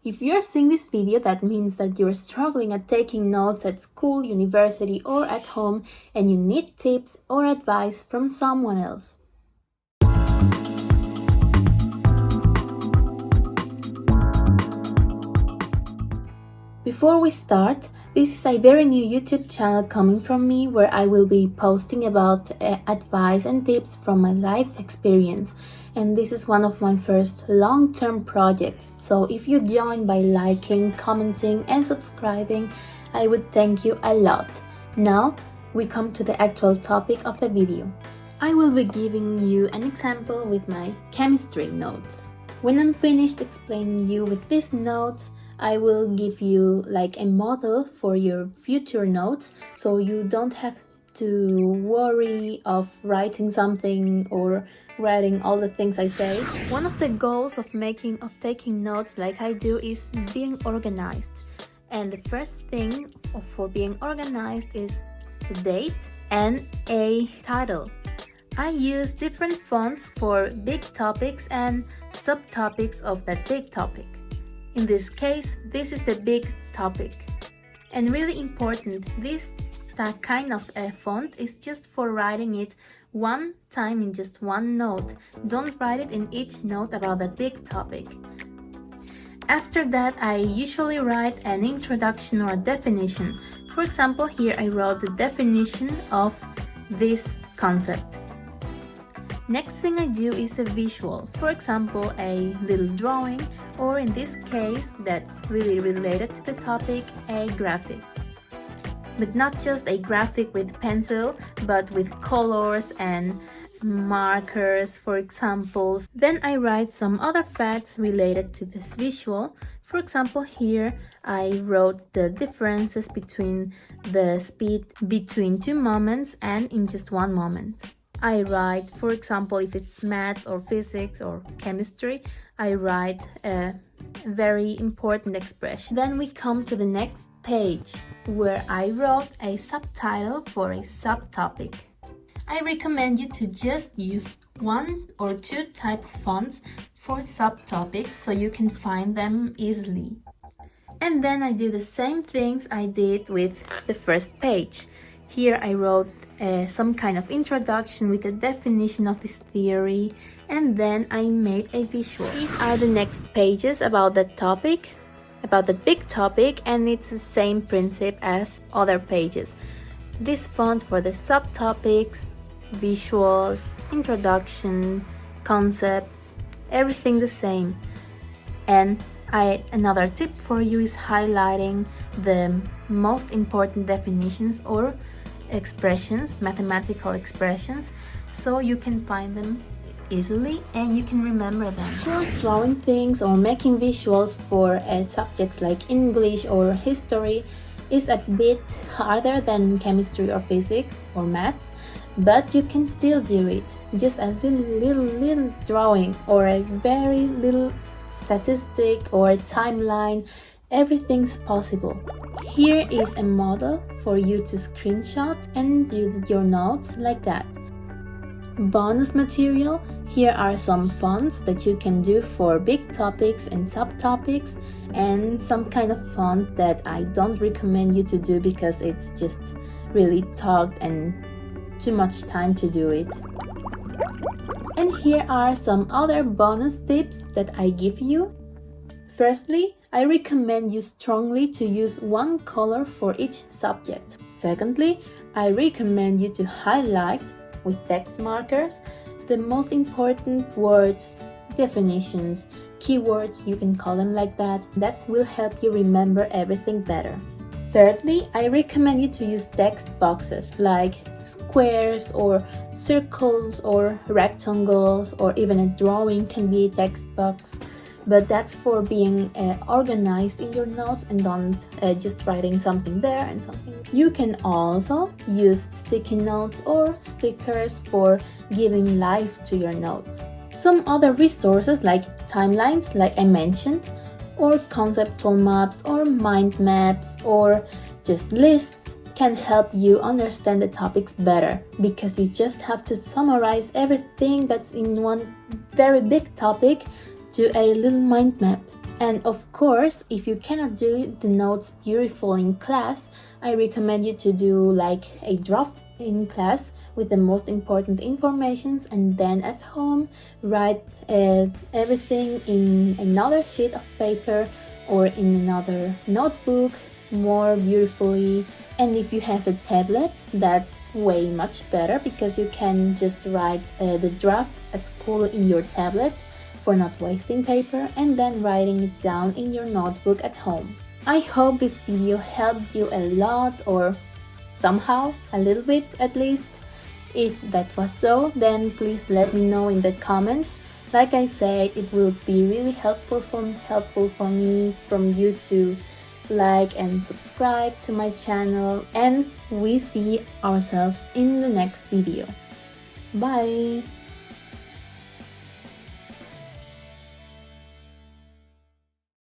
If you're seeing this video, that means that you're struggling at taking notes at school, university, or at home, and you need tips or advice from someone else. Before we start, this is a very new YouTube channel coming from me where I will be posting about advice and tips from my life experience, and this is one of my first long-term projects, so if you join by liking, commenting and subscribing, I would thank you a lot. Now we come to the actual topic of the video. I will be giving you an example with my chemistry notes. When I'm finished explaining you with these notes, I will give you like a model for your future notes, so you don't have to worry of writing something or writing all the things I say. One of the goals of taking notes like I do is being organized. And the first thing for being organized is the date and a title. I use different fonts for big topics and subtopics of that big topic. In this case, this is the big topic. And really important, this kind of font is just for writing it one time in just one note. Don't write it in each note about that big topic. After that, I usually write an introduction or a definition. For example, here I wrote the definition of this concept. Next thing I do is a visual, for example a little drawing, or in this case that's really related to the topic, a graphic. But not just a graphic with pencil, but with colors and markers for examples. Then I write some other facts related to this visual. For example, here I wrote the differences between the speed between two moments and in just one moment. I write, for example, if it's maths or physics or chemistry, I write a very important expression. Then we come to the next page where I wrote a subtitle for a subtopic. I recommend you to just use one or two type of fonts for subtopics so you can find them easily. And then I do the same things I did with the first page. Here I wrote some kind of introduction with a definition of this theory, and then I made a visual. These are the next pages about that topic, about that big topic, and it's the same principle as other pages. This font for the subtopics, visuals, introduction, concepts, everything the same. And another tip for you is highlighting the most important definitions or expressions, mathematical expressions, so you can find them easily and you can remember them. Of course, drawing things or making visuals for subjects like English or history is a bit harder than chemistry or physics or maths, but you can still do it. Just a little drawing or a very little statistic or a timeline, everything's possible. Here is a model for you to screenshot and do your notes like that. Bonus material, here are some fonts that you can do for big topics and subtopics, and some kind of font that I don't recommend you to do because it's just really talked and too much time to do it. And here are some other bonus tips that I give you. Firstly, I recommend you strongly to use one color for each subject. Secondly, I recommend you to highlight with text markers the most important words, definitions, keywords, you can call them like that. That will help you remember everything better. Thirdly, I recommend you to use text boxes like squares or circles or rectangles, or even a drawing can be a text box. But that's for being organized in your notes and don't just writing something there and something. You can also use sticky notes or stickers for giving life to your notes. Some other resources like timelines, like I mentioned, or conceptual maps or mind maps or just lists can help you understand the topics better, because you just have to summarize everything that's in one very big topic to a little mind map. And of course, if you cannot do the notes beautiful in class, I recommend you to do like a draft in class with the most important informations, and then at home write everything in another sheet of paper or in another notebook more beautifully. And if you have a tablet, that's way much better because you can just write the draft at school in your tablet for not wasting paper and then writing it down in your notebook at home. I hope this video helped you a lot, or somehow, a little bit at least. If that was so, then please let me know in the comments. Like I said, it will be really helpful for me from you to like and subscribe to my channel, and we see ourselves in the next video. Bye!